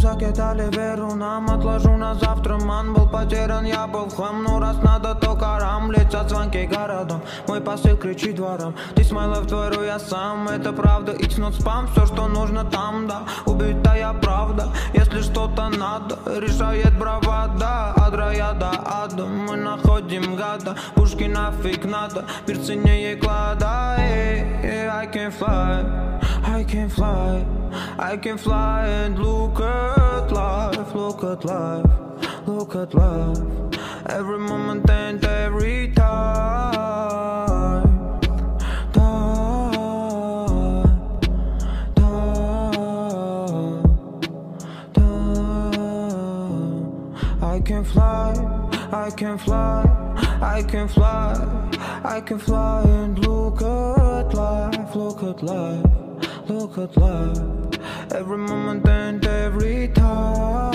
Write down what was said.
закидали веру нам, отложу на завтра. Ман был потерян, я был в хлам. Ну раз надо, то карам. Летят звонки городом, мой посыл кричит двором. Ты смайлов творю я сам, это правда, it's not spam. Все, что нужно там, да, убитая правда. Если что-то надо, решает бравада. От рая до ада мы находим гада. Пушки нафиг надо, мир ценнее клада. I can fly, I can fly, I can fly and look at life, look at life, look at life. Every moment and every time, time, time, time. I can fly, I can fly, I can fly, I can fly and look at life, look at life, look at life. Every moment and every time.